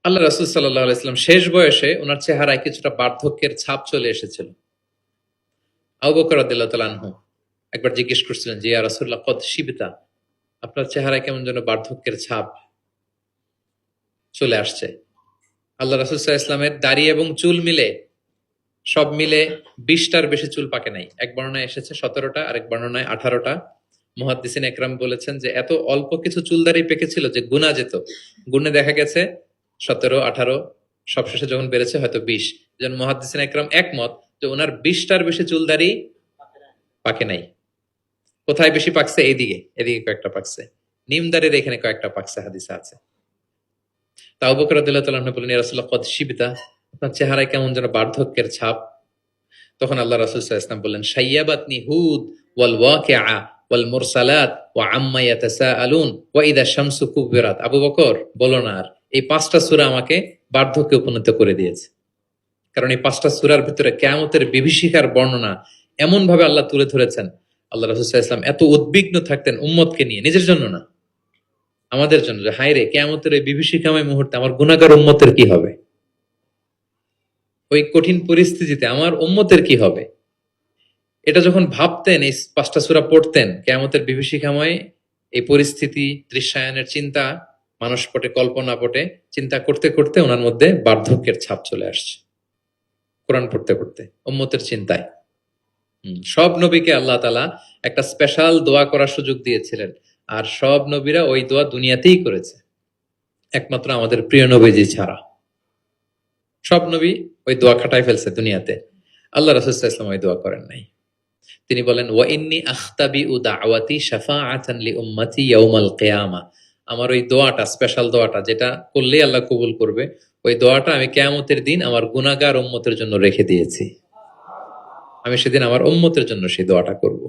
আল্লাহ রাসূল সাল্লাল্লাহু আলাইহি ওয়াসাল্লাম শেষ বয়সে ওনার চেহারায় কিছুটা বার্ধক্যের ছাপ চলে এসেছিল। আবু বকর রাদিয়াল্লাহু তাআলা আনহু একবার জিজ্ঞেস করছিলেন যে ইয়া রাসূলুল্লাহ কদ শিবতা, আপনার চেহারায় কেমন যেন বার্ধক্যের ছাপ চলে আসছে। আল্লাহ রাসূল সাল্লাল্লাহু আলাইহি ওয়াসাল্লামের দাড়ি এবং চুল মিলে সব মিলে 20টার বেশি চুল পাকে নাই। এক বর্ণনায় এসেছে 17টা, আরেক বর্ণনায় 18টা। মুহাদ্দিসিন একরাম বলেছেন যে এত অল্প কিছু চুল দাড়ি পেকেছিল যে গুনা যেত। গুণে দেখা গেছে 17, 18, সবশেষে যখন বেড়েছে হয়তো 20। যেন মুহাদ্দিসিন একরাম একমত যে ওনার 20টার বেশি চুল দাড়ি পাকে নাই। কোথায় বেশি পাকছে? এদিকে কয়েকটা পাকছে, নিম দাড়ির এখানে কয়েকটা পাকছে, হাদিসে আছে। তাও বকর রাদিয়াল্লাহু তাআলা আনহু বললেন ইয়া রাসূলুল্লাহ কদ শিবতা, আপনার চেহারায় কেমন যেন বার্ধক্যের ছাপ। তখন আল্লাহ রাসূল সাল্লাল্লাহু আলাইহি ওয়াসাল্লাম বললেন শাইয়াবাতনি হুদ ওয়াল ওয়াকিআ ওয়াল মুরসালাত ওয়া আম্মা ইয়াতাসাআলুন ওয়া ইযা শামসু কুবিরাত। আবু বকর বলো না, আর এই 5টা সূরা আমাকে বার্ধক্যে উপনীত করে দিয়েছে। কারণ এই 5টা সূরার ভিতরে কিয়ামতের বিভীষিকার বর্ণনা এমন ভাবে আল্লাহ তুলে ধরেছেন। আল্লাহ রাসূল সাল্লাল্লাহু আলাইহি ওয়াসাল্লাম এত উদ্বিগ্ন থাকতেন উম্মতকে নিয়ে, নিজের জন্য না, আমাদের জন্য, যে হায় রে কিয়ামতের এই বিভীষিকাময় মুহূর্তে আমার গুনাহগার উম্মতের কি হবে, ওই কঠিন পরিস্থিতিতে আমার উম্মতের কি হবে। এটা যখন ভাবতেন, এই 5টা সূরা পড়তেন, কিয়ামতের বিভীষিকাময় এই পরিস্থিতি দৃশ্যায়নের চিন্তা মানুষ পটে, কল্পনা পটে চিন্তা করতে করতে ওনার মধ্যে বার্ধক্যের ছাপ চলে আসছে। কোরআন পড়তে পড়তে উম্মতের চিন্তায়। সব নবীকে আল্লাহ তাআলা একটা স্পেশাল দোয়া করার সুযোগ দিয়েছিলেন, আর সব নবীরা ওই দোয়া দুনিয়াতেই করেছে, একমাত্র আমাদের প্রিয় নবীজি ছাড়া। সব নবী ওই দোয়া খাটায় ফেলছে দুনিয়াতে, আল্লাহ রাসূল সাল্লাল্লাহু আলাইহি ওয়াসাল্লাম ওই দোয়া করেন নাই। তিনি বলেন ওয়া ইন্নী আখতাবিউ দাওয়াতি শাফাআতান লি উম্মতি ইয়াউমাল কিয়ামা, আমার ওই দোয়াটা, স্পেশাল দোয়াটা যেটা করলেই আল্লাহ কবুল করবে, ওই দোয়াটা আমি কিয়ামতের দিন আমার গুনাহগার উম্মতের জন্য রেখে দিয়েছি। আমি সেদিন আমার উম্মতের জন্য সেই দোয়াটা করব।